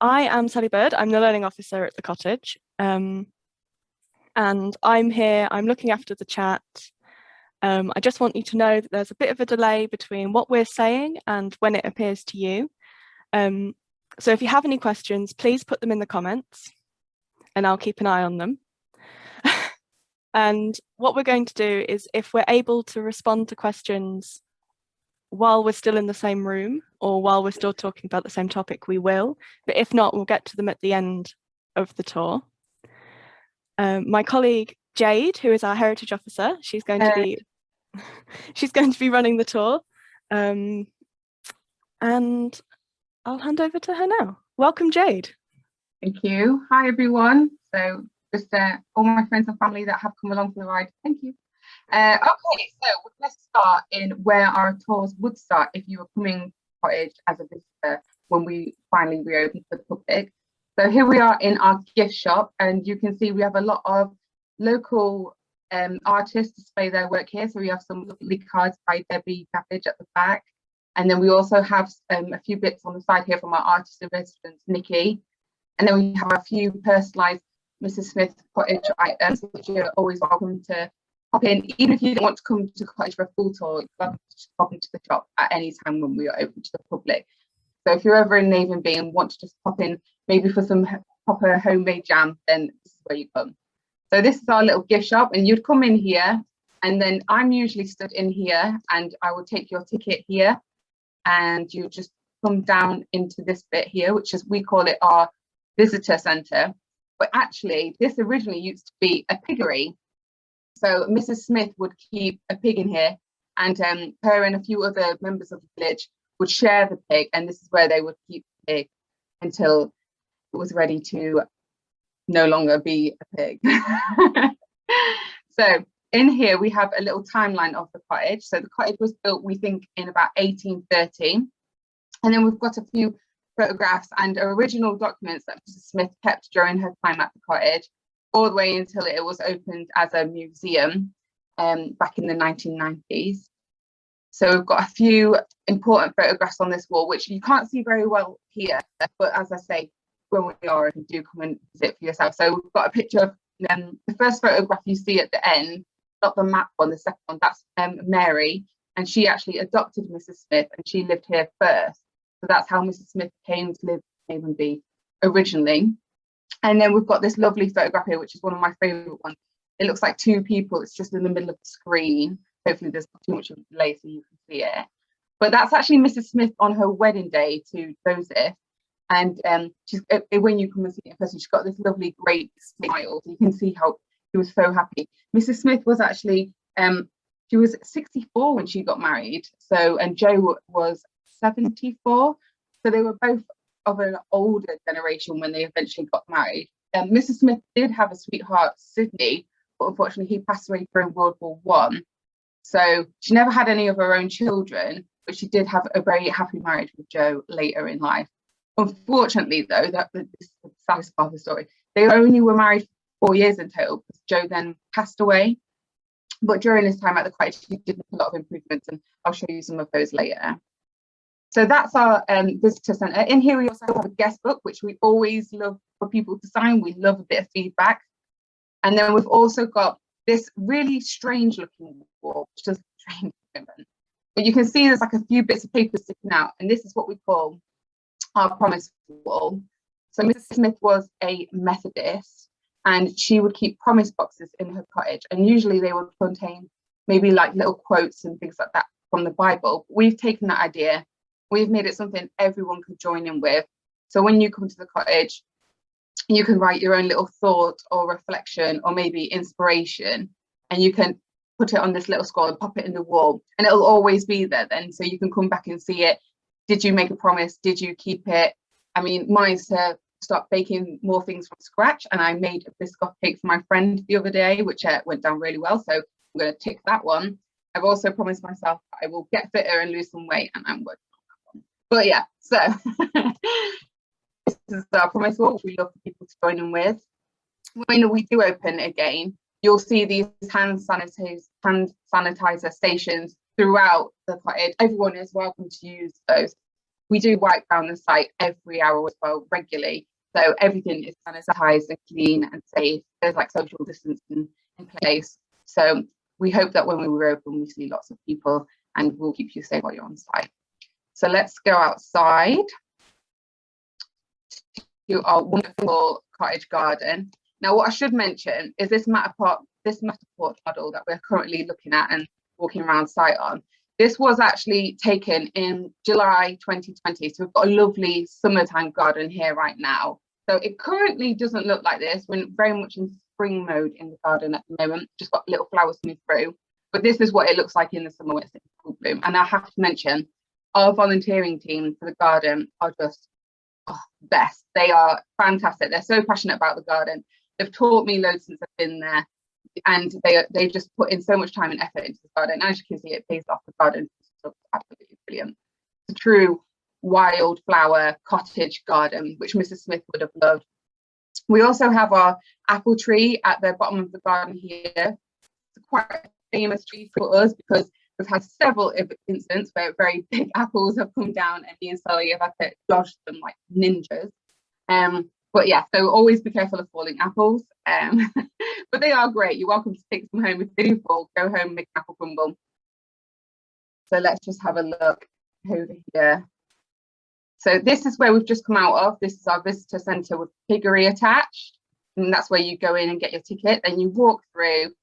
I am Sally Bird. I'm the learning officer at the cottage. And I'm here, I'm looking after the chat. I just want you to know that there's a bit of a delay between what we're saying and when it appears to you. So if you have any questions, please put them in the comments and I'll keep an eye on them. And what we're going to do is, if we're able to respond to questions while we're still in the same room or while we're still talking about the same topic, we will. But if not, we'll get to them at the end of the tour. My colleague Jade, who is our heritage officer, she's going to be running the tour. And I'll hand over to her now. Welcome, Jade. Thank you. Hi, everyone. So just all my friends and family that have come along for the ride, thank you. Okay, so we're going to start in where our tours would start if you were coming to Cottage as a visitor when we finally reopened for the public. So here we are in our gift shop, and you can see we have a lot of local artists display their work here. So we have some lovely cards by Debbie Cabbage at the back. And then we also have a few bits on the side here from our artist in residence, Nikki. And then we have a few personalised Mrs. Smith Cottage items, which you're always welcome to pop in. Even if you don't want to come to Cottage for a full tour, you're welcome to just pop into the shop at any time when we are open to the public. So if you're ever in Avonby and want to just pop in, maybe for some proper homemade jam, then this is where you come. So this is our little gift shop, and you'd come in here, and then I'm usually stood in here, and I will take your ticket here, and you just come down into this bit here, which is, we call it our visitor centre. But actually, this originally used to be a piggery. So Mrs. Smith would keep a pig in here, and her and a few other members of the village would share the pig, and this is where they would keep the pig until it was ready to no longer be a pig. So in here we have a little timeline of the cottage. So the cottage was built, we think, in about 1830, and then we've got a few photographs and original documents that Mrs. Smith kept during her time at the cottage, all the way until it was opened as a museum back in the 1990s. So we've got a few important photographs on this wall, which you can't see very well here, but as I say, when we are open, do come and visit for yourself. So we've got a picture of the first photograph you see at the end, not the map one, the second one, that's Mary, and she actually adopted Mrs. Smith, and she lived here first. So that's how Mrs. Smith came to live in Avonby originally. And then we've got this lovely photograph here, which is one of my favourite ones. It looks like two people. It's just in the middle of the screen. Hopefully there's not too much of a delay so you can see it. But that's actually Mrs. Smith on her wedding day to Joseph. And she's, when you come and see it in person, she's got this lovely, great smile. So you can see how she was so happy. Mrs. Smith was actually, she was 64 when she got married. So, and Joe was 74. So they were both of an older generation when they eventually got married. Mrs. Smith did have a sweetheart, Sydney, but unfortunately he passed away during World War I. So she never had any of her own children, but she did have a very happy marriage with Joe later in life. Unfortunately, though, this is the saddest part of the story. They only were married for 4 years in total because Joe then passed away. But during his time at the cottage, he did make a lot of improvements, and I'll show you some of those later. So that's our visitor centre. In here, we also have a guest book, which we always love for people to sign. We love a bit of feedback. And then we've also got this really strange looking wall, which does strange movement. But you can see there's like a few bits of paper sticking out, and this is what we call our promise wall. So Mrs. Smith was a Methodist, and she would keep promise boxes in her cottage, and usually they would contain maybe like little quotes and things like that from the Bible. We've taken that idea, we've made it something everyone could join in with. So when you come to the cottage, you can write your own little thought or reflection or maybe inspiration, and you can put it on this little scroll and pop it in the wall, and it'll always be there then, so you can come back and see it. Did you make a promise? Did you keep it? I mean, mine's to start baking more things from scratch, and I made a biscoff cake for my friend the other day, which went down really well, so I'm going to tick that one. I've also promised myself I will get fitter and lose some weight, and I'm working on that one. But yeah, so this is our promise wall, which we love for people to join in with. When we do open again, you'll see these hand sanitizer stations throughout the cottage. Everyone is welcome to use those. We do wipe down the site every hour as well, regularly. So everything is sanitized and clean and safe. There's like social distancing in place. So we hope that when we reopen, we see lots of people, and we'll keep you safe while you're on site. So let's go outside to our wonderful cottage garden. Now, what I should mention is this Matterport model that we're currently looking at and walking around site on. This was actually taken in July 2020. So we've got a lovely summertime garden here right now. So it currently doesn't look like this. We're very much in spring mode in the garden at the moment, just got little flowers coming through. But this is what it looks like in the summer when it's in full bloom. And I have to mention, our volunteering team for the garden are just best. They are fantastic. They're so passionate about the garden. They've taught me loads since I've been there. And they just put in so much time and effort into the garden. As you can see, it pays off. The garden looks absolutely brilliant. It's a true wildflower cottage garden, which Mrs. Smith would have loved. We also have our apple tree at the bottom of the garden here. It's quite a famous tree for us because we've had several incidents where very big apples have come down and me and Sally have had to dodge them like ninjas. But yeah, so always be careful of falling apples. But they are great. You're welcome to take some home. If they do fall, go home and make an apple crumble. So let's just have a look over here. So this is where we've just come out of. This is our visitor centre with piggery attached. And that's where you go in and get your ticket. Then you walk through.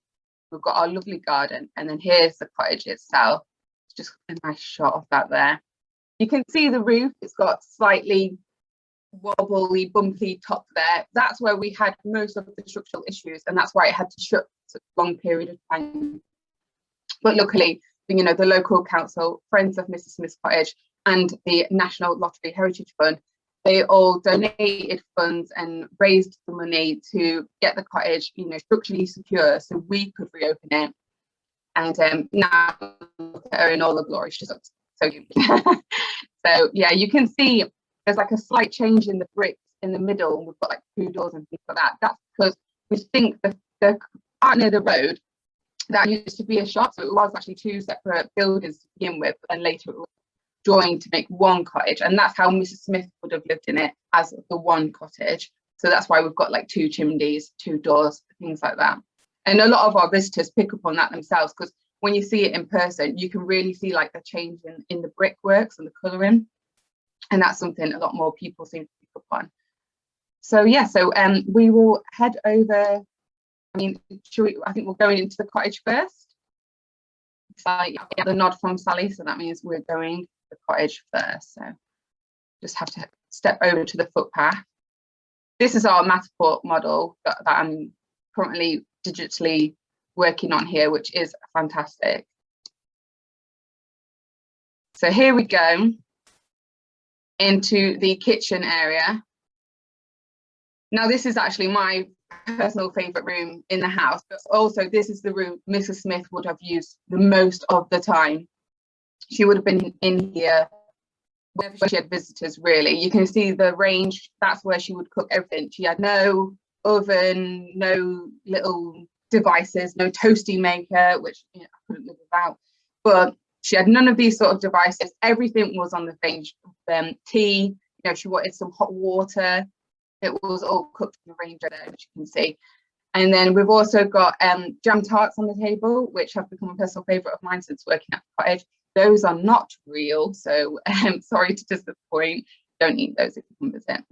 We've got our lovely garden. And then here's the cottage itself. It's just a nice shot of that there. You can see the roof. It's got slightly wobbly, bumpy top there. That's where we had most of the structural issues, and that's why it had to shut for a long period of time. But luckily, you know, the local council, Friends of Mrs. Smith's Cottage, and the National Lottery Heritage Fund, they all donated funds and raised the money to get the cottage, you know, structurally secure so we could reopen it. And now look at her in all the glory. She looks so cute. So yeah, you can see there's like a slight change in the bricks in the middle. We've got like 2 doors and things like that. That's because we think the part near the road, that used to be a shop. So it was actually 2 separate buildings to begin with, and later it was joined to make one cottage. And that's how Mrs. Smith would have lived in it, as the one cottage. So that's why we've got like 2 chimneys, 2 doors, things like that. And a lot of our visitors pick up on that themselves, because when you see it in person, you can really see like the change in the brickworks and the colouring. And that's something a lot more people seem to pick up on. So yeah, so we will head over. I mean, I think we're going into the cottage first. It's like I get the nod from Sally, so that means we're going to the cottage first. So just have to step over to the footpath. This is our Matterport model that I'm currently digitally working on here, which is fantastic. So here we go into the kitchen area. Now this is actually my personal favourite room in the house, but also this is the room Mrs. Smith would have used the most of the time. She would have been in here whenever she had visitors, really. You can see the range, that's where she would cook everything. She had no oven, no little devices, no toasty maker, which, you know, I couldn't live without, but she had none of these sort of devices. Everything was on the range. Tea, you know, she wanted some hot water. It was all cooked in the range there, as you can see. And then we've also got jam tarts on the table, which have become a personal favourite of mine since working at the cottage. Those are not real, so sorry to disappoint. Don't eat those if you come visit.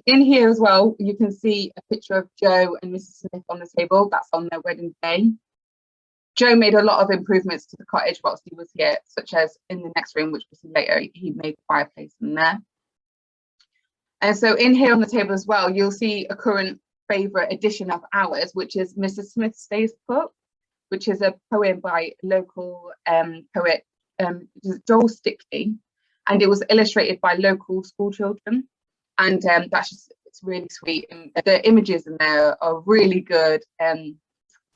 In here as well, you can see a picture of Joe and Mrs. Smith on the table. That's on their wedding day. Joe made a lot of improvements to the cottage whilst he was here, such as in the next room, which we'll see later, he made a fireplace in there. And so in here on the table as well, you'll see a current favourite edition of ours, which is Mrs. Smith Stays Put, which is a poem by local poet Joel Stickley, and it was illustrated by local school children. And that's just, it's really sweet. And the images in there are really good and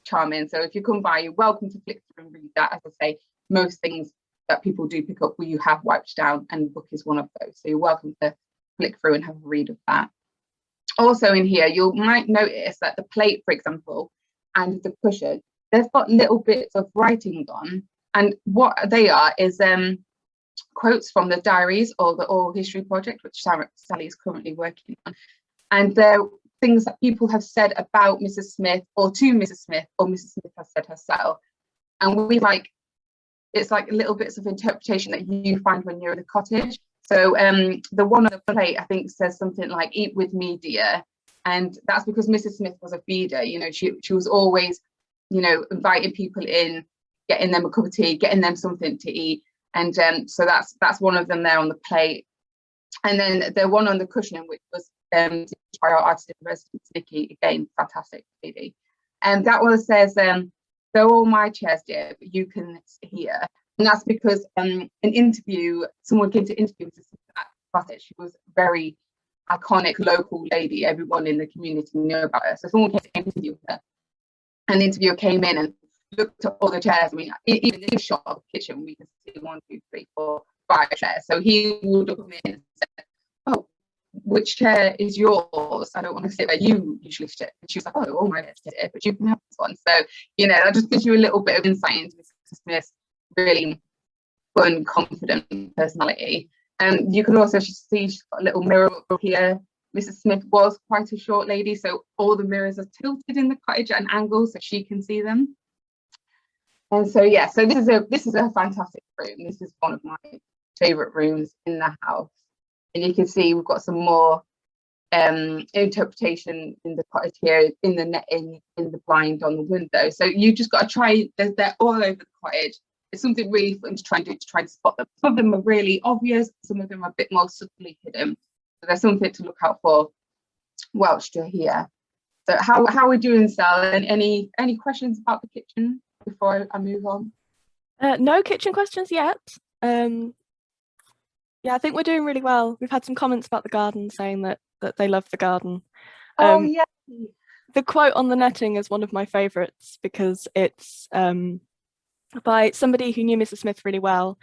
charming. So if you come by, you're welcome to flick through and read that. As I say, most things that people do pick up, you have wiped down, and the book is one of those. So you're welcome to flick through and have a read of that. Also in here, you might notice that the plate, for example, and the cushion, they've got little bits of writings on. And what they are is quotes from the diaries or the oral history project, which Sally is currently working on. And they're things that people have said about Mrs. Smith or to Mrs. Smith, or Mrs. Smith has said herself. And we like, it's like little bits of interpretation that you find when you're in the cottage. So the one on the plate, I think, says something like, "Eat with me, dear." And that's because Mrs. Smith was a feeder. You know, she was always, you know, inviting people in, getting them a cup of tea, getting them something to eat. And so that's one of them there on the plate. And then the one on the cushion, which was by our artist in residence, Nikki, again, fantastic lady. And that one says, "They're all my chairs, dear, but you can hear." And that's because an interview, someone came to interview Mrs. Smith at Cottage. She was a very iconic local lady. Everyone in the community knew about her. So someone came to interview her. And the interviewer came in and looked at all the chairs. I mean, even in the shop of the kitchen, we can see 1, 2, 3, 4, 5 chairs. So he would come in and say, "Oh, which chair is yours? I don't want to sit where you usually sit." And she was like, "Oh, all my chairs here, but you can have this one." So, you know, that just gives you a little bit of insight into Mrs. Smith's really fun, confident personality. And you can also see she's got a little mirror up here. Mrs. Smith was quite a short lady, so all the mirrors are tilted in the cottage at an angle so she can see them. And so yeah, so this is a fantastic room. This is one of my favorite rooms in the house. And you can see we've got some more interpretation in the cottage here, in the netting, in the blind on the window. So you just got to try, they're all over the cottage. It's something really fun to try and do, to try and spot them. Some of them are really obvious, some of them are a bit more subtly hidden. So there's something to look out for whilst you're here. So how are we doing, Sal? And any questions about the kitchen before I move on? No kitchen questions yet. Yeah, I think we're doing really well. We've had some comments about the garden saying that they love the garden. Oh yeah. The quote on the netting is one of my favourites because it's by somebody who knew Mrs. Smith really well,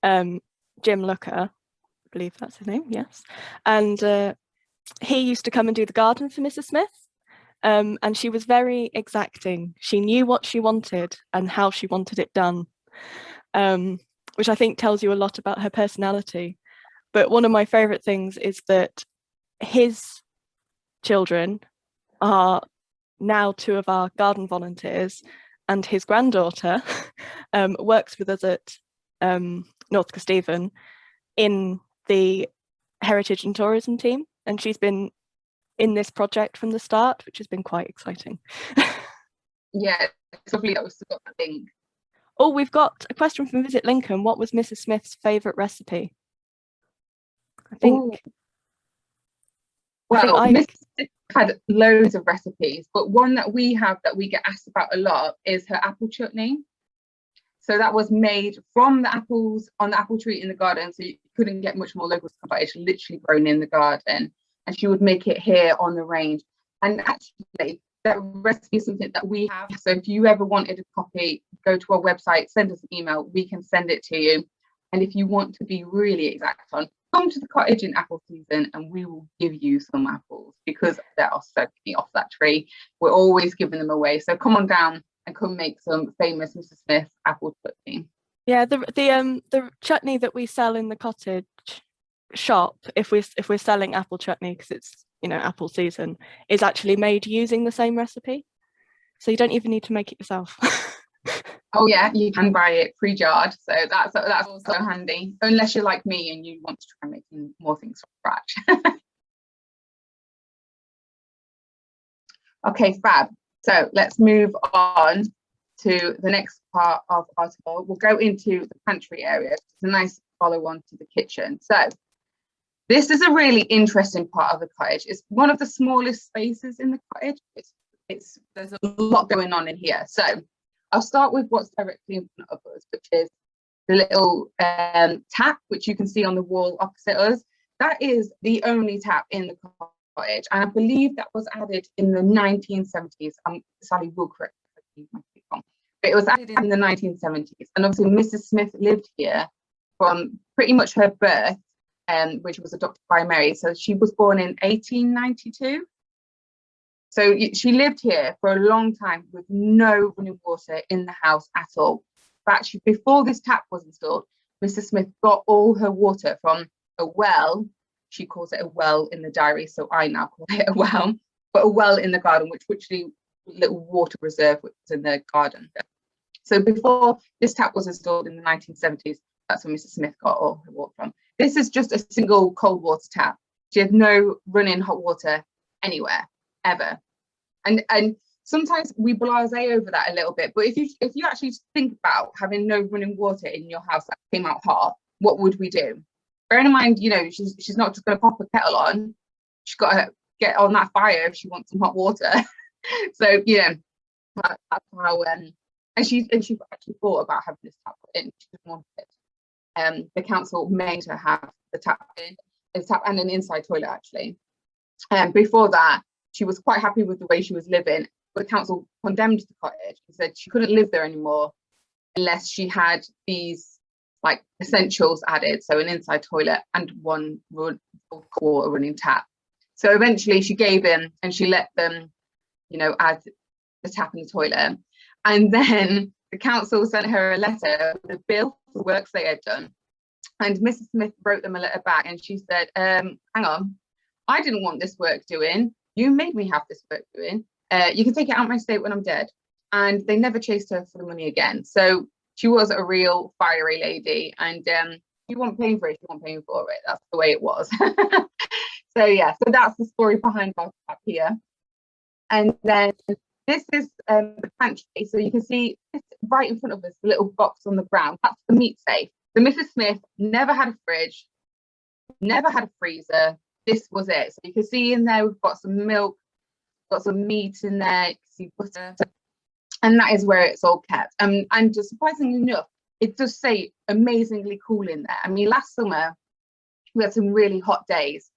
Jim Looker, I believe that's his name, yes. And he used to come and do the garden for Mrs. Smith. And she was very exacting. She knew what she wanted and how she wanted it done, which I think tells you a lot about her personality. But one of my favourite things is that his children are now 2 of our garden volunteers, and his granddaughter works with us at North Kesteven in the Heritage and Tourism team, and she's been in this project from the start, which has been quite exciting. Yeah, it's lovely that we've still got that thing. Oh, we've got a question from Visit Lincoln. What was Mrs. Smith's favourite recipe? I think. Ooh. Well, Mrs. Smith had loads of recipes, but one that we have that we get asked about a lot is her apple chutney. So that was made from the apples on the apple tree in the garden. So you couldn't get much more local stuff, but it's literally grown in the garden. And she would make it here on the range. And actually, that recipe is something that we have. So if you ever wanted a copy, go to our website, send us an email, we can send it to you. And if you want to be really exact on, come to the cottage in apple season and we will give you some apples, because there are so many off that tree. We're always giving them away. So come on down and come make some famous Mrs. Smith apple chutney. Yeah, the chutney that we sell in the cottage shop, if we're selling apple chutney, because it's, you know, apple season, is actually made using the same recipe. So you don't even need to make it yourself. Oh yeah, you can buy it pre-jarred, so that's also handy, unless you're like me and you want to try making more things from scratch. Okay, fab. So let's move on to the next part of our tour. We'll go into the pantry area. It's a nice follow on to the kitchen. So this is a really interesting part of the cottage. It's one of the smallest spaces in the cottage. There's a lot going on in here. So I'll start with what's directly in front of us, which is the little tap, which you can see on the wall opposite us. That is the only tap in the cottage, and I believe that was added in the 1970s. Sally will correct me if I'm wrong, but it was added in the 1970s. And obviously Mrs. Smith lived here from pretty much her birth, which was adopted by Mary. So she was born in 1892. So she lived here for a long time with no running water in the house at all. But actually, before this tap was installed, Mrs. Smith got all her water from a well. She calls it a well in the diary, so I now call it a well, but a well in the garden, which literally little water reserve which was in the garden. So before this tap was installed in the 1970s, that's when Mrs. Smith got all her water from. This is just a single cold water tap. She had no running hot water anywhere, ever. And sometimes we blasé over that a little bit, but if you actually think about having no running water in your house that came out hot, what would we do? Bearing in mind, you know, she's not just going to pop a kettle on. She's got to get on that fire if she wants some hot water. So yeah, that's how. And she actually thought about having this tap put in. She didn't want it. The council made her have the tap and an inside toilet actually. Before that, she was quite happy with the way she was living. But the council condemned the cottage and said she couldn't live there anymore unless she had these like essentials added, so an inside toilet and one water running tap. So eventually she gave in and she let them, you know, add the tap and the toilet. And then the council sent her a letter with a bill for the works they had done. And Mrs. Smith wrote them a letter back and she said, hang on, I didn't want this work doing. You made me have this work doing. You can take it out my estate when I'm dead. And they never chased her for the money again. So she was a real fiery lady, and you weren't paying for it, you weren't paying for it. That's the way it was. So yeah, so that's the story behind our tap here. And then this is the pantry. So you can see right in front of us, the little box on the ground. That's the meat safe. So Mrs. Smith never had a fridge, never had a freezer. This was it. So you can see in there, we've got some milk, got some meat in there, you can see butter, and that is where it's all kept. And just surprisingly enough, it does say amazingly cool in there. I mean, last summer we had some really hot days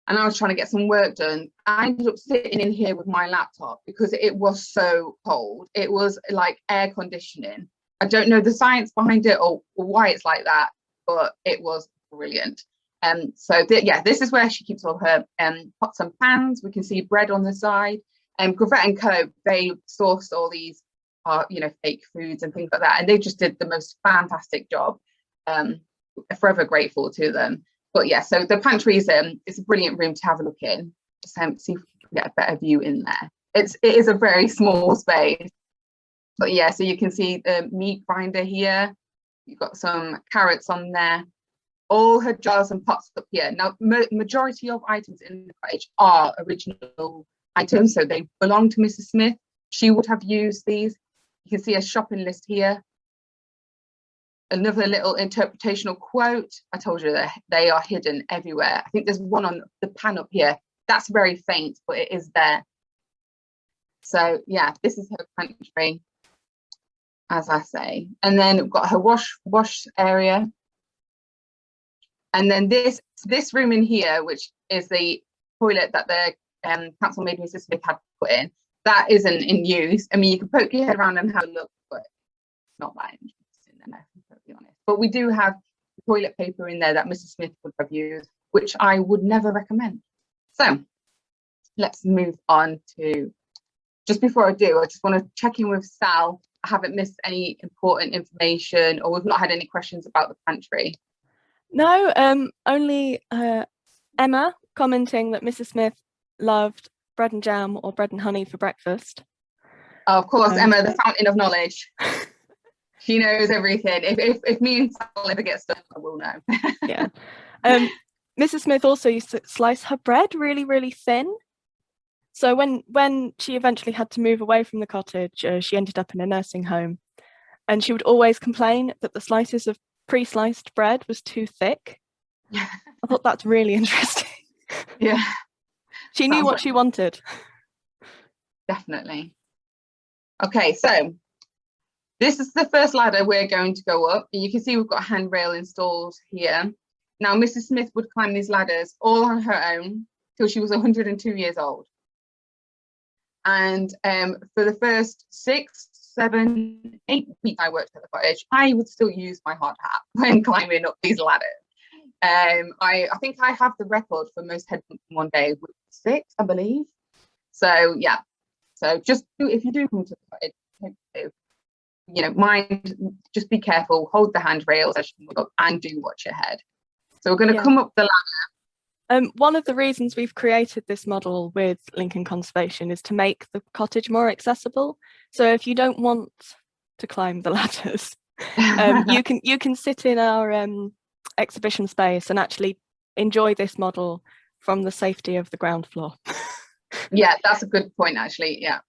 and I was trying to get some work done. I ended up sitting in here with my laptop because it was so cold. It was like air conditioning. I don't know the science behind it or why it's like that, but it was brilliant. So yeah, this is where she keeps all her pots and pans. We can see bread on the side. Gravette & Co, they sourced all these you know, fake foods and things like that, and they just did the most fantastic job. Forever grateful to them. But yeah, so the pantry is it's a brilliant room to have a look in. Just see if we can get a better view in there. It is a very small space. But yeah, so you can see the meat grinder here. You've got some carrots on there. All her jars and pots up here. Now, majority of items in the cottage are original items, so they belong to Mrs. Smith. She would have used these. You can see a shopping list here. Another little interpretational quote. I told you that they are hidden everywhere. I think there's one on the pan up here. That's very faint, but it is there. So yeah, this is her pantry, as I say. And then we've got her wash area. And then this room in here, which is the toilet that the council made Mrs. Smith had put in, that isn't in use. I mean, you can poke your head around and have a look, but it's not that interesting, if I'm totally honest. But we do have toilet paper in there that Mrs. Smith would have used, which I would never recommend. So let's move on to, just before I do, I just want to check in with Sal. I haven't missed any important information, or we've not had any questions about the pantry. No, only Emma commenting that Mrs. Smith loved bread and jam or bread and honey for breakfast. Oh, of course, Emma, the fountain of knowledge. She knows everything. If me and Sal ever get stuck, I will know. Yeah. Mrs. Smith also used to slice her bread really, really thin. So when she eventually had to move away from the cottage, she ended up in a nursing home, and she would always complain that the slices of pre-sliced bread was too thick. I thought that's really interesting. Yeah. She knew what she wanted. Definitely. Okay, so this is the first ladder we're going to go up. You can see we've got a handrail installed here. Now, Mrs. Smith would climb these ladders all on her own till she was 102 years old. And for the first 6, 7, 8 weeks I worked at the cottage, I would still use my hard hat when climbing up these ladders. I think I have the record for most head bumps in one day with 6, I believe. So yeah, so just if you do come to the cottage, you know, mind, just be careful, hold the handrails as you move up, and do watch your head. So we're going to come up the ladder. One of the reasons we've created this model with Lincoln Conservation is to make the cottage more accessible. So if you don't want to climb the ladders, you can sit in our exhibition space and actually enjoy this model from the safety of the ground floor. Yeah, that's a good point, actually. Yeah.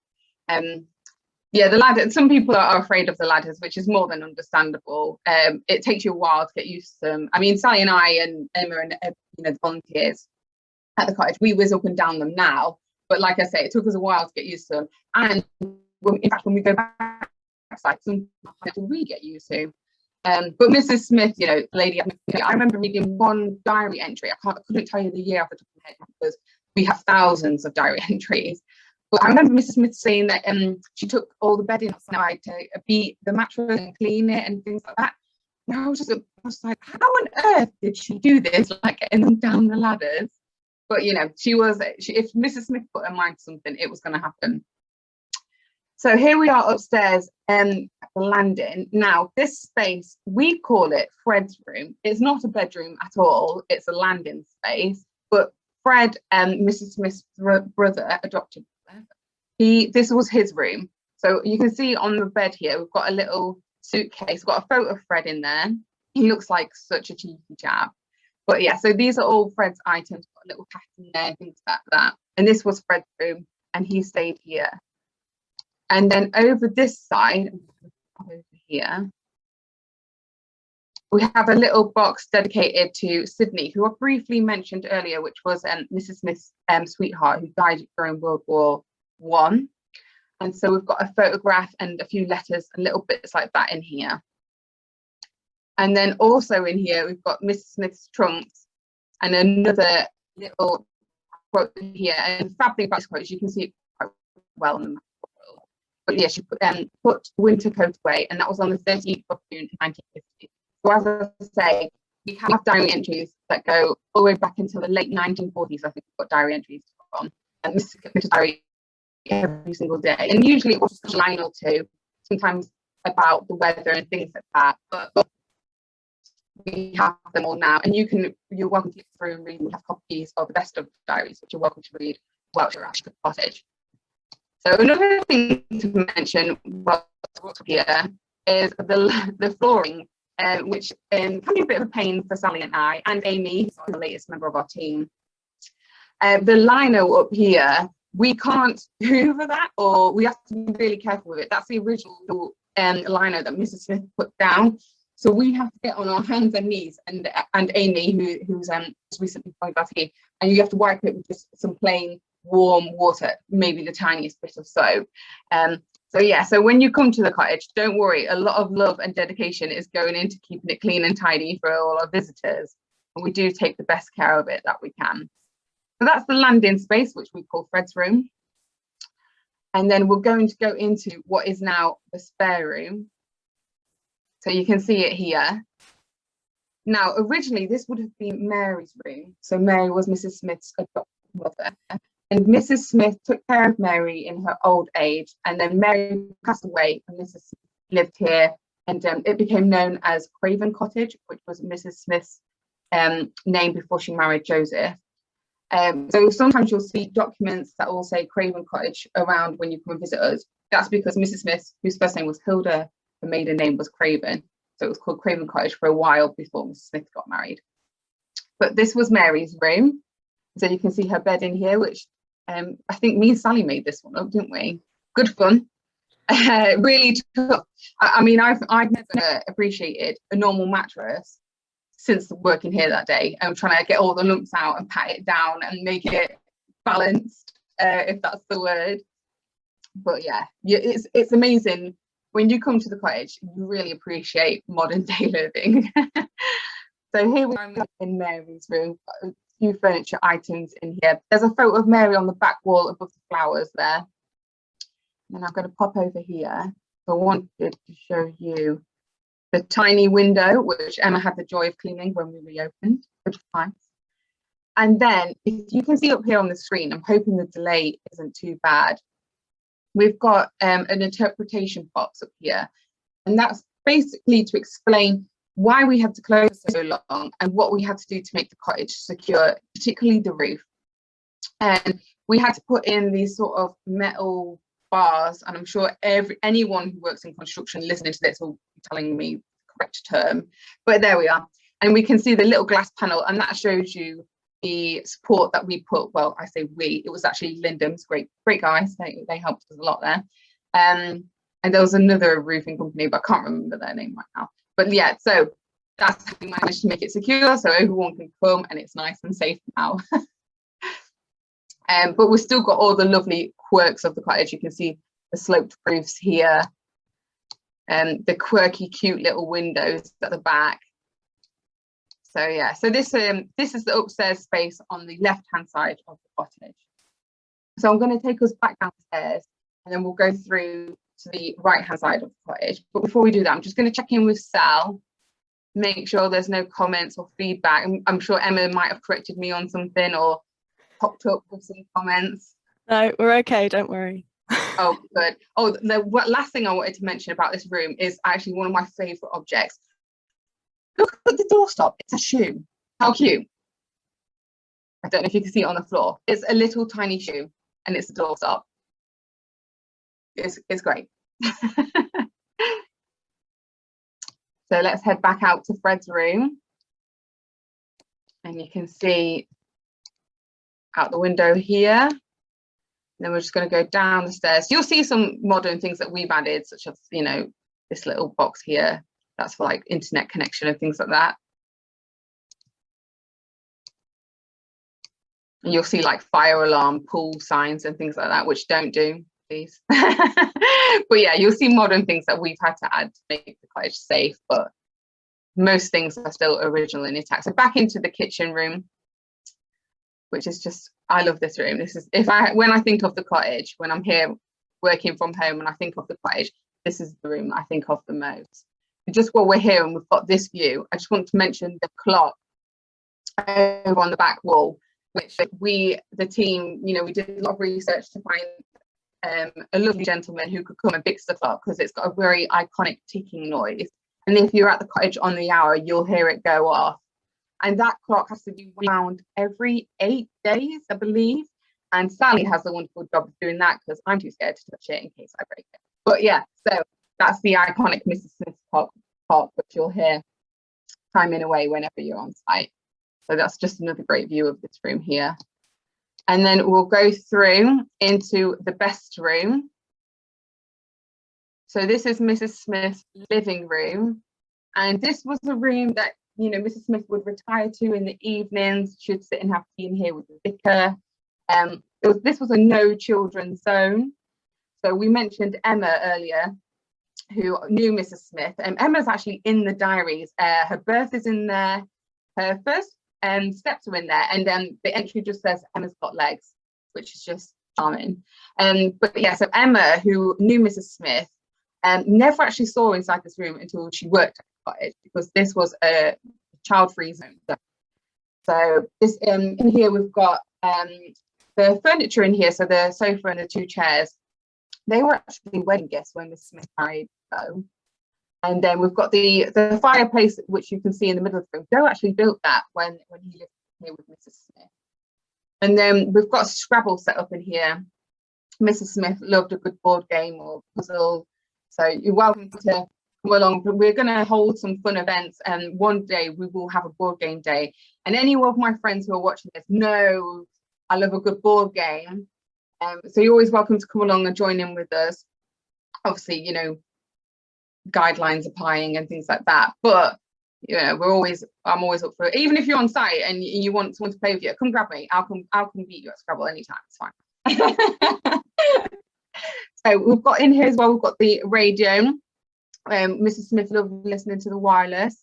Yeah, the ladder, some people are afraid of the ladders, which is more than understandable. It takes you a while to get used to them. I mean, Sally and I and Emma and you know, the volunteers at the cottage, we whiz up and down them now. But like I say, it took us a while to get used to them. And in fact, when we go back, some we get used to. But Mrs. Smith, you know, lady, I remember reading one diary entry. I couldn't tell you the year off the top of my head because we have thousands of diary entries. But I remember Mrs. Smith saying that she took all the bedding outside to beat the mattress and clean it and things like that. And I was like, how on earth did she do this? Like getting them down the ladders. But you know, if Mrs. Smith put her mind to something, it was going to happen. So here we are upstairs at the landing. Now, this space, we call it Fred's room. It's not a bedroom at all. It's a landing space. But Fred, Mrs. Smith's brother, adopted. This was his room. So you can see on the bed here, we've got a little suitcase, got a photo of Fred in there. He looks like such a cheeky chap. But yeah, so these are all Fred's items, got a little cat in there, things like that. And this was Fred's room, and he stayed here. And then over this side, over here, we have a little box dedicated to Sydney, who I briefly mentioned earlier, which was Mrs. Smith's sweetheart, who died during World War I. And so we've got a photograph and a few letters and little bits like that in here. And then also in here, we've got Mrs. Smith's trunks and another little quote here. And the fab thing about this quote is you can see it quite well on the map. But yeah, she put winter coat away, and that was on the 13th of June 1950. So as I say, we have diary entries that go all the way back until the late 1940s. I think we've got diary entries from, and this is a diary every single day. And usually it was just a line or two, sometimes about the weather and things like that. But we have them all now, and you're welcome to look through and read. We have copies of the best of diaries, which you're welcome to read while you're at the cottage. So another thing to mention here is the flooring, which can be a bit of a pain for Sally and I, and Amy, the latest member of our team. The lino up here, we can't hoover that, or we have to be really careful with it. That's the original lino that Mrs. Smith put down. So we have to get on our hands and knees, and Amy, who's recently joined our team, and you have to wipe it with just some plain warm water, maybe the tiniest bit of soap. So yeah, so when you come to the cottage, don't worry, a lot of love and dedication is going into keeping it clean and tidy for all our visitors, and we do take the best care of it that we can. So that's the landing space, which we call Fred's room. And then we're going to go into what is now the spare room. So you can see it here. Now, originally, this would have been Mary's room. So Mary was Mrs. Smith's adopted mother. And Mrs. Smith took care of Mary in her old age. And then Mary passed away and Mrs. Smith lived here. And it became known as Craven Cottage, which was Mrs. Smith's name before she married Joseph. So sometimes you'll see documents that will say Craven Cottage around when you come and visit us. That's because Mrs. Smith, whose first name was Hilda, her maiden name was Craven. So it was called Craven Cottage for a while before Mrs. Smith got married. But this was Mary's room. So you can see her bed in here, which I think me and Sally made this one up, didn't we? Good fun. Really tough. I mean, I've never appreciated a normal mattress since working here that day. I'm trying to get all the lumps out and pat it down and make it balanced, if that's the word. But yeah, it's amazing. When you come to the cottage, you really appreciate modern day living. So here we are in Mary's room. Got a few furniture items in here. There's a photo of Mary on the back wall above the flowers there. And I'm going to pop over here. So I wanted to show you the tiny window, which Emma had the joy of cleaning when we reopened. Good times. And then, if you can see up here on the screen, I'm hoping the delay isn't too bad. We've got an interpretation box up here. And that's basically to explain why we had to close so long and what we had to do to make the cottage secure, particularly the roof. And we had to put in these sort of metal bars, and I'm sure anyone who works in construction listening to this will be telling me the correct term, but there we are. And we can see the little glass panel, and that shows you the support that we put. Well, I say we, it was actually Lindham's, great guys. They helped us a lot there. And there was another roofing company, but I can't remember their name right now. But yeah, so that's how we managed to make it secure, so everyone can come and it's nice and safe now. But we've still got all the lovely quirks of the cottage. You can see the sloped roofs here, and the quirky, cute little windows at the back. So yeah, so this is the upstairs space on the left-hand side of the cottage. So I'm going to take us back downstairs, and then we'll go through to the right-hand side of the cottage. But before we do that, I'm just going to check in with Sal, make sure there's no comments or feedback. I'm sure Emma might have corrected me on something or popped up with some comments. No, we're okay, don't worry. Oh, good. Oh, the last thing I wanted to mention about this room is actually one of my favorite objects. Look at the doorstop. It's a shoe. How cute. I don't know if you can see it on the floor. It's a little tiny shoe, and it's a doorstop. It's great. So let's head back out to Fred's room, and you can see out the window here. And then we're just going to go down the stairs. You'll see some modern things that we've added, such as, you know, this little box here. That's for like internet connection and things like that. And you'll see like fire alarm, pool signs and things like that, which don't do, please. But yeah, you'll see modern things that we've had to add to make the cottage safe, but most things are still original and intact. So back into the kitchen room, which is just, I love this room. This is, when I think of the cottage, when I'm here working from home and I think of the cottage, this is the room I think of the most. And just while we're here and we've got this view, I just want to mention the clock over on the back wall, which the team, you know, we did a lot of research to find a lovely gentleman who could come and fix the clock, because it's got a very iconic ticking noise. And if you're at the cottage on the hour, you'll hear it go off. And that clock has to be wound every 8 days, I believe. And Sally has a wonderful job of doing that, because I'm too scared to touch it in case I break it. But yeah, so that's the iconic Mrs. Smith clock, which you'll hear timing away whenever you're on site. So that's just another great view of this room here. And then we'll go through into the best room. So this is Mrs. Smith's living room. And this was a room that, you know, Mrs. Smith would retire to in the evenings. She'd sit and have tea in here with the vicar. This was a no children zone. So we mentioned Emma earlier, who knew Mrs. Smith. Emma's actually in the diaries. Her birth is in there. Her first steps are in there. And then the entry just says Emma's got legs, which is just charming. But yeah, so Emma, who knew Mrs. Smith, never actually saw inside this room until she worked at the cottage, because this was a child-free zone. So this in here we've got the furniture in here, so the sofa and the 2 chairs, they were actually wedding gifts when Mrs. Smith married Joe. And then we've got the fireplace, which you can see in the middle of the room. Joe actually built that when he lived here with Mrs. Smith. And then we've got Scrabble set up in here. Mrs. Smith loved a good board game or puzzle. So you're welcome to come along. We're going to hold some fun events, and one day we will have a board game day. And any of my friends who are watching this know I love a good board game. So you're always welcome to come along and join in with us. Obviously, you know, guidelines applying and things like that. But you know, I'm always up for it. Even if you're on site and you want someone to play with you, come grab me. I'll come beat you at Scrabble anytime. It's fine. So we've got in here as well, we've got the radio. Mrs. Smith loved listening to the wireless.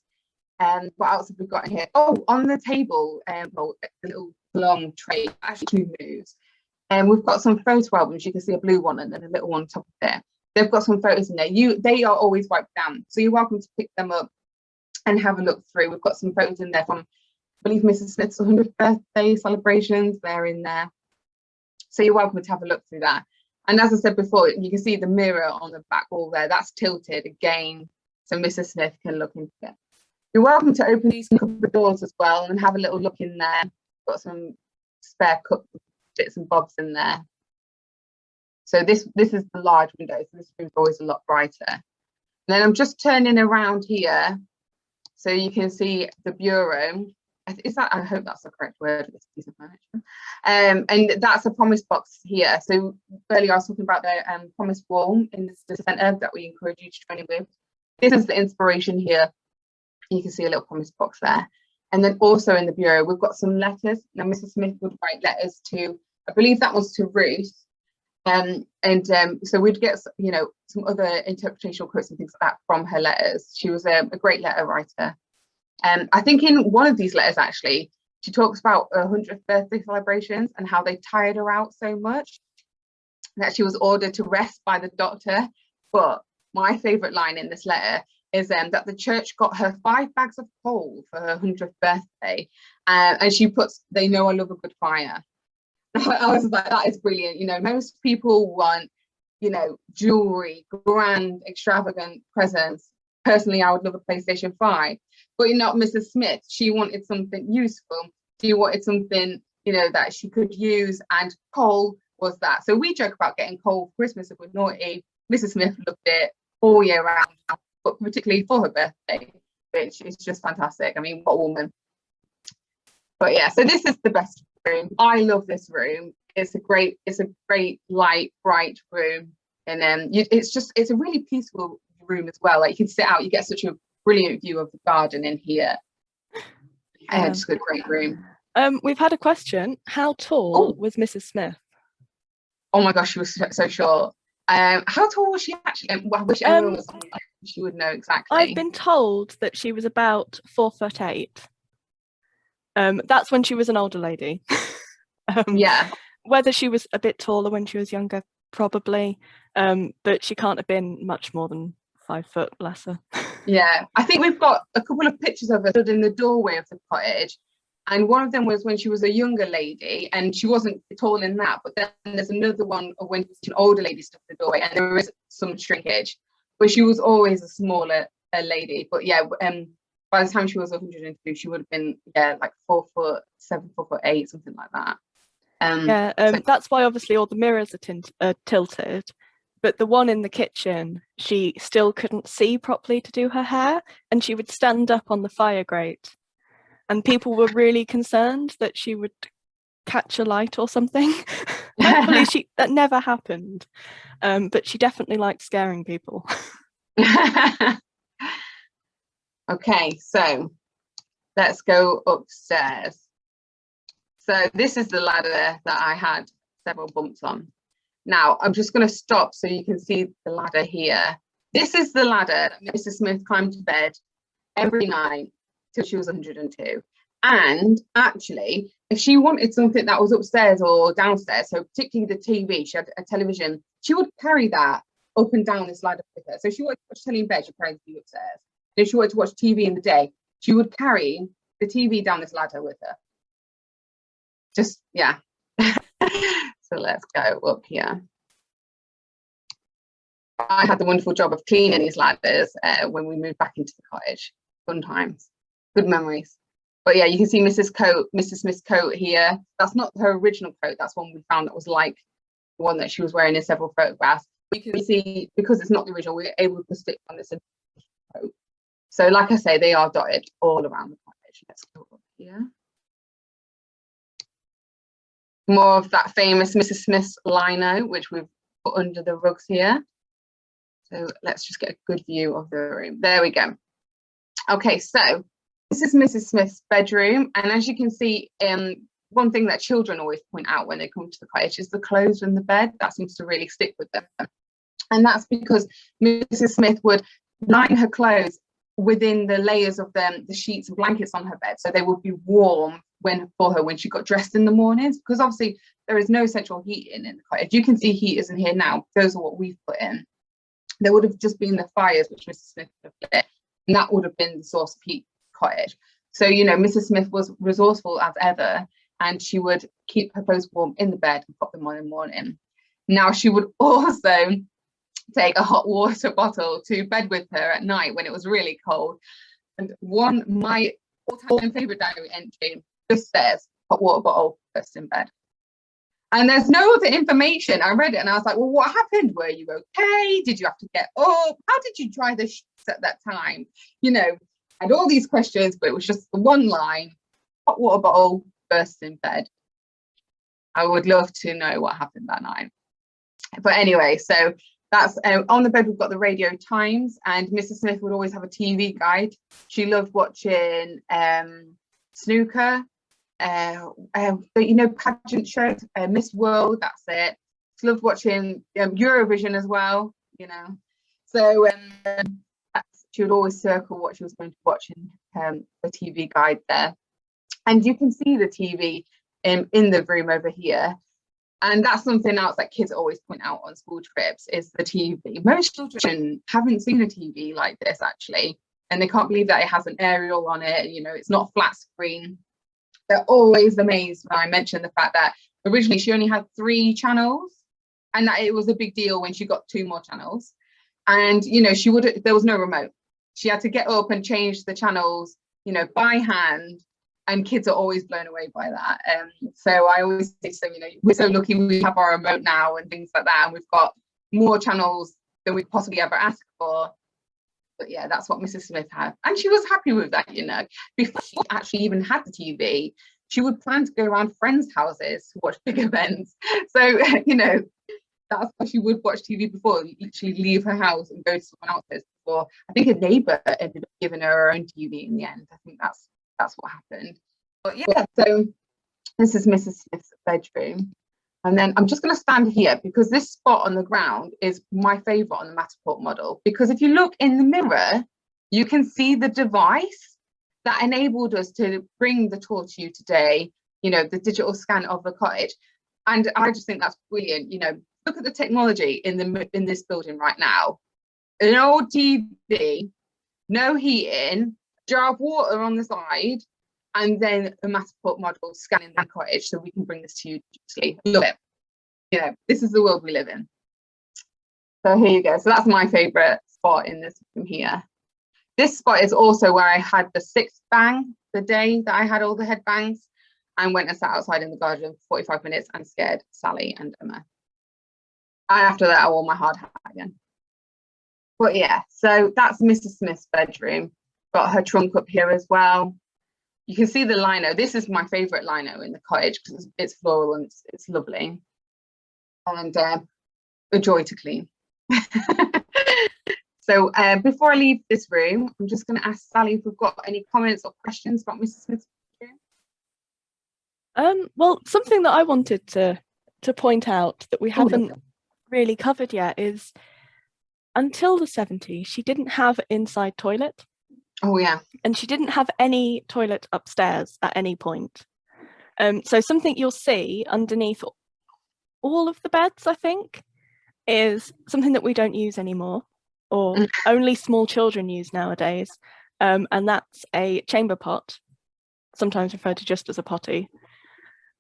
What else have we got in here? Oh, on the table, well, a little long tray, actually moves. And we've got some photo albums. You can see a blue one and then a little one on top of there. They've got some photos in there. They are always wiped down, so you're welcome to pick them up and have a look through. We've got some photos in there from, I believe, Mrs. Smith's 100th birthday celebrations. They're in there, so you're welcome to have a look through that. And as I said before, you can see the mirror on the back wall there. That's tilted again so Mrs. Smith can look into it. You're welcome to open these couple of doors as well and have a little look in there. Got some spare bits and bobs in there. So this is the large window, so this room's always a lot brighter. And then I'm just turning around here so you can see the bureau. I hope that's the correct word for this piece of furniture. And that's a promise box here. So earlier I was talking about the promise wall in the centre that we encourage you to join in with. This is the inspiration here. You can see a little promise box there. And then also in the bureau, we've got some letters. Now, Mrs. Smith would write letters to, I believe that was to Ruth. So we'd get, you know, some other interpretational quotes and things like that from her letters. She was a great letter writer. I think in one of these letters, actually, she talks about her 100th birthday celebrations and how they tired her out so much that she was ordered to rest by the doctor. But my favourite line in this letter is that the church got her 5 bags of coal for her 100th birthday. And she puts, they know I love a good fire. I was like, that is brilliant. You know, most people want, you know, jewelry, grand, extravagant presents. Personally, I would love a PlayStation 5, but not Mrs. Smith. She wanted something useful. She wanted something, you know, that she could use, and coal was that. So we joke about getting coal for Christmas if we're naughty. Mrs. Smith loved it all year round, but particularly for her birthday, which is just fantastic. I mean, what a woman. But yeah, so this is the best room. I love this room. It's a great light, bright room, and it's a really peaceful room as well. Like, you can sit out, you get such a brilliant view of the garden in here. And it's a great room. We've had a question. How tall was Mrs. Smith? Oh my gosh, she was so short. How tall was she actually? I wish everyone was, she would know exactly. I've been told that she was about 4'8". That's when she was an older lady. Yeah. Whether she was a bit taller when she was younger, probably, but she can't have been much more than 5 foot, bless her. Yeah, I think we've got a couple of pictures of her stood in the doorway of the cottage, and one of them was when she was a younger lady, and she wasn't tall in that. But then there's another one of when she's an older lady stood in the doorway, and there is some shrinkage, but she was always a smaller lady. But yeah, by the time she was 102, she would have been like 4'7", 4'8", something like that. So that's why obviously all the mirrors are tilted. But the one in the kitchen, she still couldn't see properly to do her hair, and she would stand up on the fire grate. And people were really concerned that she would catch a light or something. Thankfully, that never happened. But she definitely liked scaring people. Okay, so let's go upstairs. So this is the ladder that I had several bumps on. Now, I'm just going to stop so you can see the ladder here. This is the ladder that Mrs. Smith climbed to bed every night till she was 102. And actually, if she wanted something that was upstairs or downstairs, so particularly the TV, she had a television, she would carry that up and down this ladder with her. So if she wanted to watch telly in bed, she'd carry the TV upstairs. And if she wanted to watch TV in the day, she would carry the TV down this ladder with her. Just, yeah. So let's go up here. I had the wonderful job of cleaning these ladders when we moved back into the cottage. Fun times, good memories. But yeah, you can see Mrs. Smith's coat here. That's not her original coat. That's one we found that was like the one that she was wearing in several photographs. We can see, because it's not the original, we're able to stick on this coat. So like I say, they are dotted all around the cottage. Let's go up here. More of that famous Mrs. Smith's lino, which we've put under the rugs here. So let's just get a good view of the room. There we go. Okay, so this is Mrs. Smith's bedroom. And as you can see, one thing that children always point out when they come to the cottage is the clothes in the bed. That seems to really stick with them. And that's because Mrs. Smith would line her clothes within the layers of the sheets and blankets on her bed, so they would be warm for her when she got dressed in the mornings, because obviously there is no central heating in the cottage. You can see heaters in here now. Those are what we've put in. There would have just been the fires which Mrs. Smith would have lit, and that would have been the source of heat cottage. So, you know, Mrs. Smith was resourceful as ever, and she would keep her clothes warm in the bed and pop them on in the morning. Now, she would also take a hot water bottle to bed with her at night when it was really cold. And my all-time favorite diary entry just says hot water bottle first in bed. And there's no other information. I read it and I was like, well, what happened? Were you okay? Did you have to get up? How did you dry the sheets at that time? You know, I had all these questions, but it was just the one line, hot water bottle first in bed. I would love to know what happened that night. But anyway, so that's on the bed. We've got the Radio Times, and Mrs. Smith would always have a TV guide. She loved watching snooker, pageant shows, Miss World. That's it. She loved watching Eurovision as well. You know, so she would always circle what she was going to watch in the TV guide there, and you can see the TV in the room over here. And that's something else that kids always point out on school trips is the TV. Most children haven't seen a TV like this, actually, and they can't believe that it has an aerial on it. You know, it's not flat screen. They're always amazed when I mention the fact that originally she only had 3 channels, and that it was a big deal when she got 2 more channels. And, you know, there was no remote. She had to get up and change the channels, you know, by hand. And kids are always blown away by that. So I always say, so, you know, we're so lucky we have our remote now and things like that. And we've got more channels than we possibly ever asked for. But yeah, that's what Mrs. Smith had. And she was happy with that, you know. Before she actually even had the TV, she would plan to go around friends' houses to watch big events. So, you know, that's how she would watch TV before, literally leave her house and go to someone else's. Before, I think a neighbour ended up giving her own TV in the end. I think that's what happened. But yeah, so this is Mrs. Smith's bedroom. And then I'm just going to stand here because this spot on the ground is my favorite on the Matterport model, because if you look in the mirror, you can see the device that enabled us to bring the tour to you today, you know, the digital scan of the cottage. And I just think that's brilliant. You know, look at the technology in this building right now. An old TV, no heating, jar of water on the side, and then a Matterport model scanning the cottage so we can bring this to you digitally. Love it. You know, this is the world we live in. So here you go. So that's my favourite spot in this room here. This spot is also where I had the 6th bang, the day that I had all the head bangs, and went and sat outside in the garden for 45 minutes and scared Sally and Emma. And after that, I wore my hard hat again. But yeah, so that's Mrs. Smith's bedroom. Got her trunk up here as well. You can see the lino. This is my favorite lino in the cottage because it's floral and it's lovely, and a joy to clean. So before I leave this room, I'm just going to ask Sally if we've got any comments or questions about Mrs. Smith's bedroom. Well, something that I wanted to point out that we haven't really covered yet is until the 70s, she didn't have an inside toilet. Oh yeah. And she didn't have any toilet upstairs at any point. So something you'll see underneath all of the beds, I think, is something that we don't use anymore, or only small children use nowadays. And that's a chamber pot, sometimes referred to just as a potty.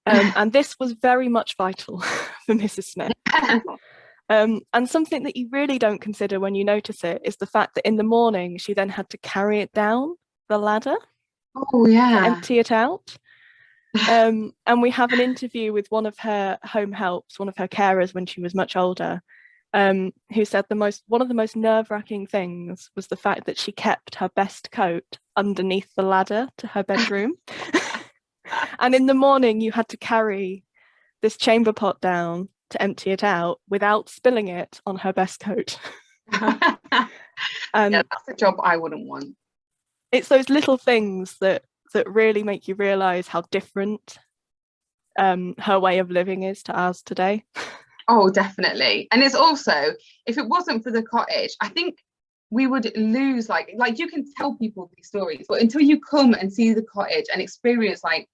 And this was very much vital for Mrs. Smith. And something that you really don't consider when you notice it is the fact that in the morning she then had to carry it down the ladder to empty it out. And we have an interview with one of her home helps, one of her carers when she was much older, who said one of the most nerve-wracking things was the fact that she kept her best coat underneath the ladder to her bedroom. And in the morning you had to carry this chamber pot down to empty it out without spilling it on her best coat. Yeah, that's a job I wouldn't want. It's those little things that really make you realise how different her way of living is to ours today. Oh, definitely. And it's also, if it wasn't for the cottage, I think we would lose, like you can tell people these stories, but until you come and see the cottage and experience like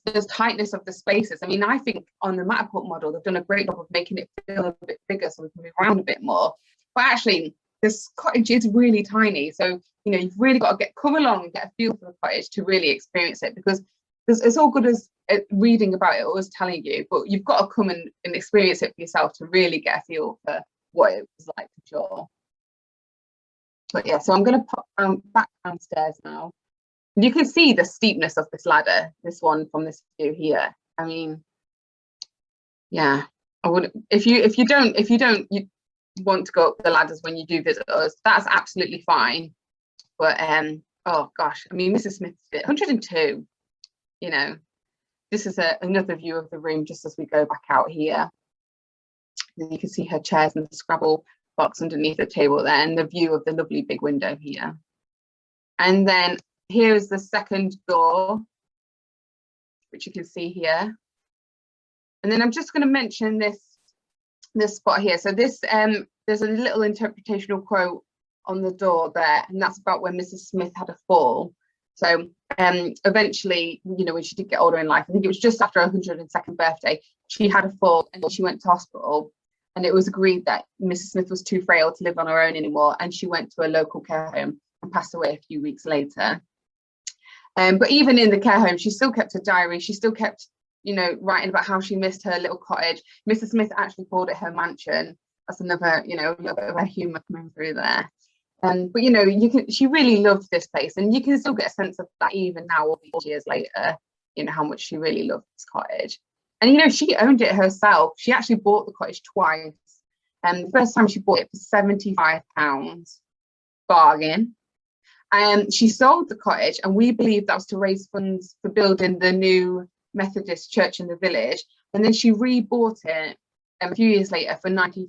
the tightness of the spaces. I mean, I think on the Matterport model, they've done a great job of making it feel a bit bigger so we can move around a bit more. But actually, this cottage is really tiny. So, you know, you've really got to come along and get a feel for the cottage to really experience it, because it's all good as reading about it or as telling you, but you've got to come and experience it for yourself to really get a feel for what it was like for sure. But yeah, so I'm going to pop back downstairs now. You can see the steepness of this ladder, this one from this view here. I mean, yeah, I would, if you don't want to go up the ladders when you do visit us, that's absolutely fine. But oh gosh, I mean, Mrs. Smith's 102, you know. This is another view of the room just as we go back out here. And you can see her chairs and the Scrabble box underneath the table there, and the view of the lovely big window here. And then here is the second door, which you can see here. And then I'm just going to mention this spot here. So this there's a little interpretational quote on the door there, and that's about when Mrs. Smith had a fall. So eventually, you know, when she did get older in life, I think it was just after her 102nd birthday, she had a fall and she went to hospital, and it was agreed that Mrs. Smith was too frail to live on her own anymore, and she went to a local care home and passed away a few weeks later. But even in the care home, she still kept a diary. She still kept, you know, writing about how she missed her little cottage. Mrs. Smith actually called it her mansion. That's another, you know, a little bit of a humour coming through there. But you know, she really loved this place, and you can still get a sense of that even now, all these years later, you know, how much she really loved this cottage. And you know, she owned it herself. She actually bought the cottage twice. And the first time she bought it for £75, bargain. And she sold the cottage, and we believe that was to raise funds for building the new Methodist church in the village. And then she rebought it a few years later for £95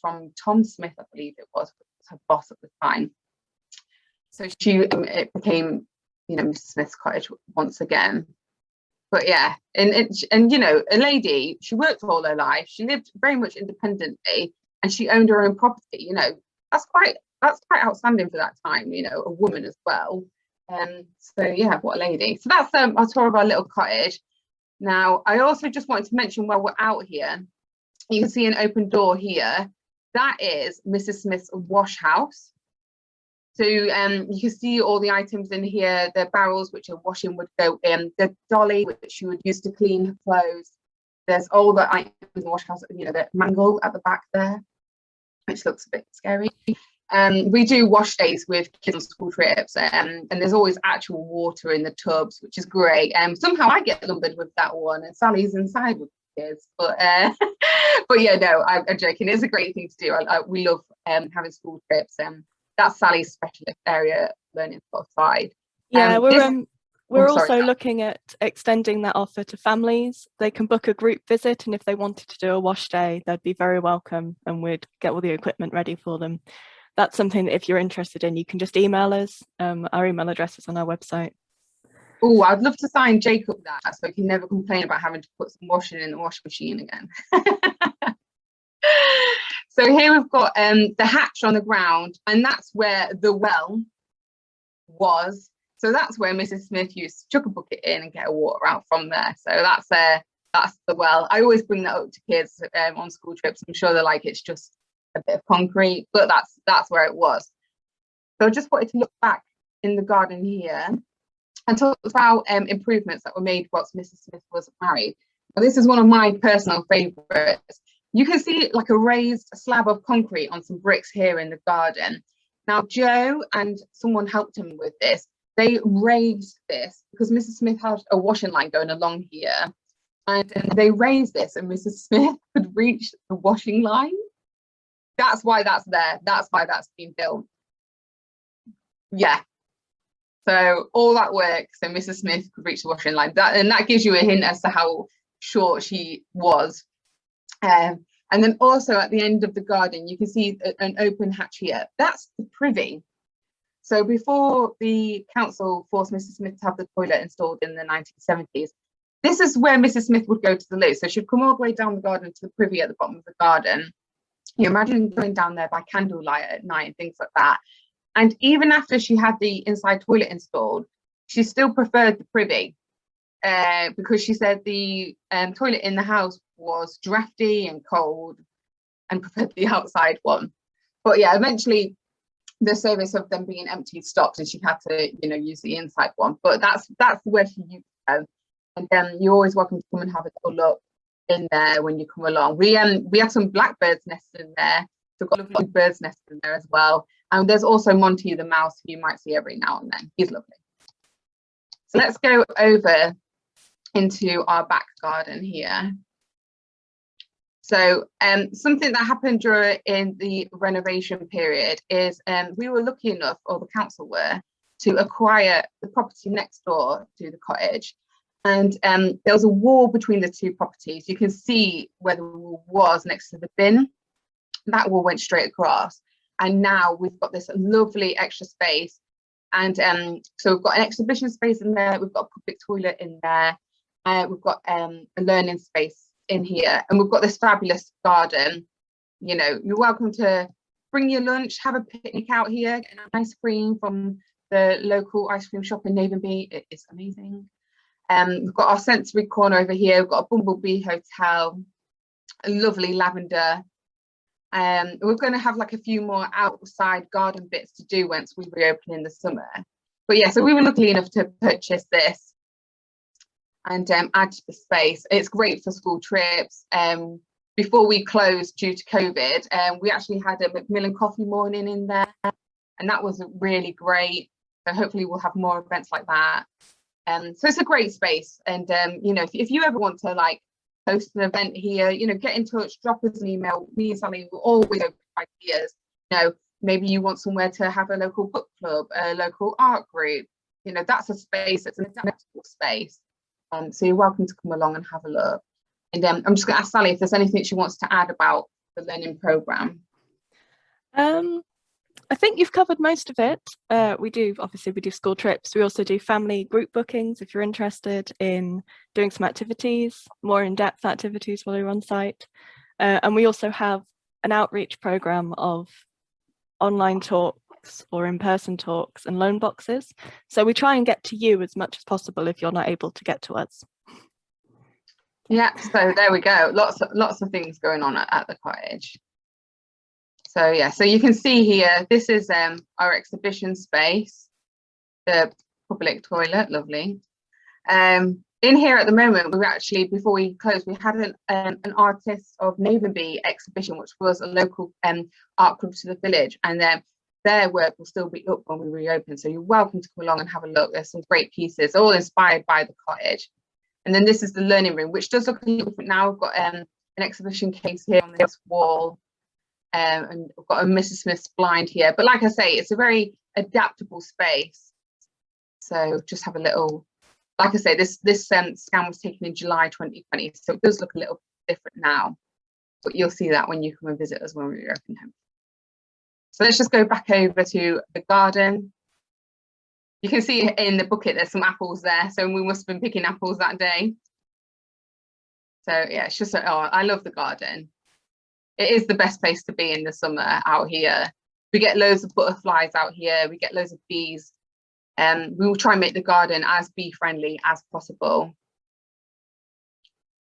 from Tom Smith, I believe it was her boss at the time. So it became, you know, Mrs. Smith's cottage once again. But yeah, and you know, a lady, she worked all her life, she lived very much independently, and she owned her own property. You know, that's quite outstanding for that time, you know, a woman as well. So yeah, what a lady. So that's a tour of our little cottage. Now, I also just wanted to mention, while we're out here, you can see an open door here. That is Mrs. Smith's wash house. So you can see all the items in here, the barrels which her washing would go in, the dolly which she would use to clean her clothes. There's all the items in the wash house, you know, the mangle at the back there, which looks a bit scary. We do wash days with kids on school trips, and there's always actual water in the tubs, which is great. Somehow I get lumbered with that one, and Sally's inside with the kids, but but yeah, no, I'm joking. It's a great thing to do. We love having school trips, and that's Sally's specialist area, learning outside. Yeah, we're also looking at extending that offer to families. They can book a group visit, and if they wanted to do a wash day, they'd be very welcome, and we'd get all the equipment ready for them. That's something that if you're interested in, you can just email us. Our email address is on our website. Oh, I'd love to sign Jacob that, so he can never complain about having to put some washing in the washing machine again. So here we've got the hatch on the ground, and that's where the well was. So that's where Mrs. Smith used to chuck a bucket in and get her water out from there. So that's the well. I always bring that up to kids on school trips. I'm sure they're like, it's just a bit of concrete, but that's where it was. So I just wanted to look back in the garden here and talk about improvements that were made whilst Mrs. Smith was married. Now, this is one of my personal favourites. You can see like a raised slab of concrete on some bricks here in the garden. Now, Joe and someone helped him with this. They raised this because Mrs. Smith had a washing line going along here, and they raised this, and Mrs. Smith could reach the washing line. That's why that's there. That's why that's been built. Yeah. So all that work, so Mrs. Smith could reach the washing line. That gives you a hint as to how short she was. And then also at the end of the garden, you can see an open hatch here. That's the privy. So before the council forced Mrs. Smith to have the toilet installed in the 1970s, this is where Mrs. Smith would go to the loo. So she'd come all the way down the garden to the privy at the bottom of the garden. You imagine going down there by candlelight at night and things like that. And even after she had the inside toilet installed, she still preferred the privy because she said the toilet in the house was drafty and cold and preferred the outside one. But yeah, eventually the service of them being empty stopped, and she had to, you know, use the inside one. But that's where she used to go. And then you're always welcome to come and have a little look in there when you come along. We had some blackbirds nested in there So we've got a lovely bird's nest in there as well. And there's also Monty the mouse, who you might see every now and then. He's lovely. So let's go over into our back garden here. So something that happened in the renovation period is we were lucky enough, or the council were, to acquire the property next door to the cottage. And there was a wall between the two properties. You can see where the wall was next to the bin. That wall went straight across. And now we've got this lovely extra space. And so we've got an exhibition space in there. We've got a public toilet in there. We've got a learning space in here. And we've got this fabulous garden. You know, you're welcome to bring your lunch, have a picnic out here, get an ice cream from the local ice cream shop in Navenby. It is amazing. We've got our sensory corner over here. We've got a bumblebee hotel, a lovely lavender. We're going to have like a few more outside garden bits to do once we reopen in the summer. But yeah, so we were lucky enough to purchase this and add to the space. It's great for school trips. Before we closed due to COVID, we actually had a Macmillan coffee morning in there, and that was really great. So hopefully we'll have more events like that. So it's a great space. And you know, if you ever want to like host an event here, you know, get in touch, drop us an email. Me and Sally will always open ideas. You know, maybe you want somewhere to have a local book club, a local art group. You know, that's a space, it's an adaptable space. So you're welcome to come along and have a look. And I'm just going to ask Sally if there's anything she wants to add about the learning programme. I think you've covered most of it. We do school trips. We also do family group bookings if you're interested in doing some activities, more in-depth activities while you're on site. And we also have an outreach programme of online talks or in-person talks and loan boxes. So we try and get to you as much as possible if you're not able to get to us. Yeah, so there we go. Lots of things going on at the cottage. So yeah, so you can see here, this is our exhibition space, the public toilet, lovely. In here at the moment, we actually, before we closed, we had an Artists of Navenby exhibition, which was a local art group to the village, and then their work will still be up when we reopen. So you're welcome to come along and have a look. There's some great pieces, all inspired by the cottage. And then this is the learning room, which does look a little different now. We've got an exhibition case here on this wall. And we've got a Mrs. Smith's blind here, but like I say, it's a very adaptable space. So just have a little, like I say, this scan was taken in July 2020, so it does look a little different now, but you'll see that when you come and visit us when we reopen home. So let's just go back over to the garden. You can see in the bucket there's some apples there, so we must have been picking apples that day. So yeah, it's just, oh, I love the garden. It is the best place to be in the summer out here. We get loads of butterflies out here. We get loads of bees. We will try and make the garden as bee friendly as possible.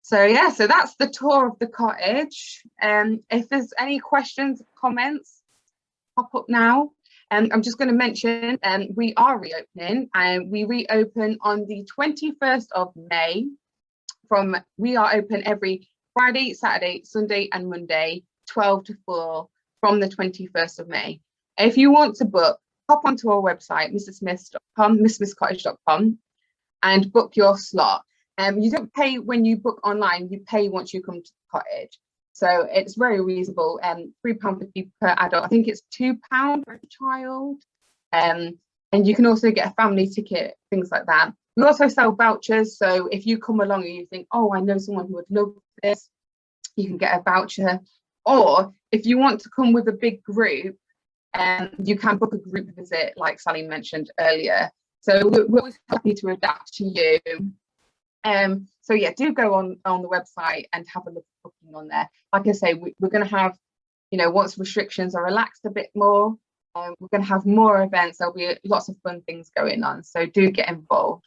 So yeah, so that's the tour of the cottage. If there's any questions, comments, pop up now. I'm just going to mention we are reopening, and we reopen on the 21st of May. We are open every Friday, Saturday, Sunday and Monday, 12 to 4 from the 21st of May. If you want to book, hop onto our website, mrsmiths.com, mrsmithscottage.com, and book your slot. You don't pay when you book online, you pay once you come to the cottage. So it's very reasonable, £3.50 per adult. I think it's £2 for a child. And you can also get a family ticket, things like that. We also sell vouchers, so if you come along and you think, oh, I know someone who would love this, you can get a voucher. Or if you want to come with a big group, you can book a group visit, like Sally mentioned earlier. So we're always happy to adapt to you. So yeah, do go on the website and have a look at booking on there. Like I say, we're going to have, you know, once restrictions are relaxed a bit more, we're going to have more events. There'll be lots of fun things going on. So do get involved.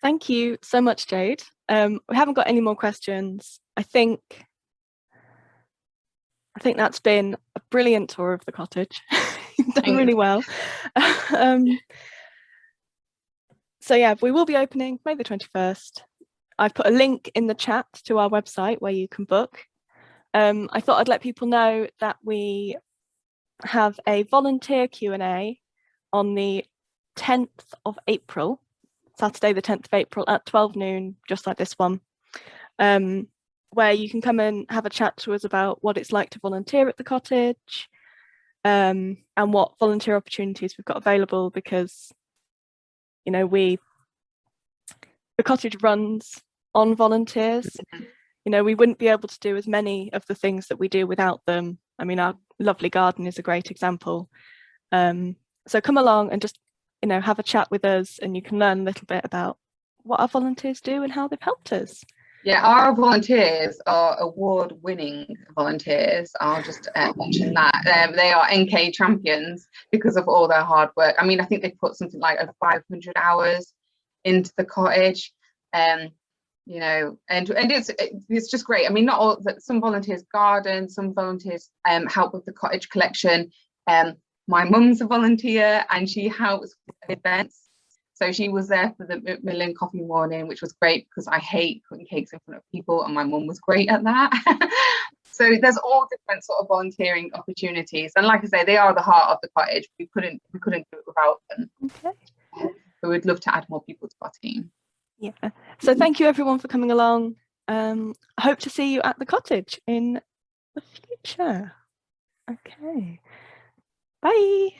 Thank you so much, Jade. We haven't got any more questions. I think that's been a brilliant tour of the cottage. You've done really well. So yeah, we will be opening May the 21st. I've put a link in the chat to our website where you can book. I thought I'd let people know that we have a volunteer Q&A on the 10th of April, Saturday the 10th of April at 12 noon, just like this one, where you can come and have a chat to us about what it's like to volunteer at the cottage, and what volunteer opportunities we've got available, because, you know, the cottage runs on volunteers. You know, we wouldn't be able to do as many of the things that we do without them. I mean, our lovely garden is a great example. So come along and just, you know, have a chat with us, and you can learn a little bit about what our volunteers do and how they've helped us. Yeah, our volunteers are award-winning volunteers. I'll just mention that. They are NK champions because of all their hard work. I mean, I think they put something like over 500 hours into the cottage. You know, and it's just great. I mean, not all, some volunteers garden, some volunteers help with the cottage collection. My mum's a volunteer and she helps with events. So she was there for the Macmillan coffee morning, which was great because I hate putting cakes in front of people, and my mum was great at that. So there's all different sort of volunteering opportunities, and like I say, they are the heart of the cottage. We couldn't do it without them. Okay. So we'd love to add more people to our team. Yeah. So thank you everyone for coming along. Hope to see you at the cottage in the future. Okay. Bye.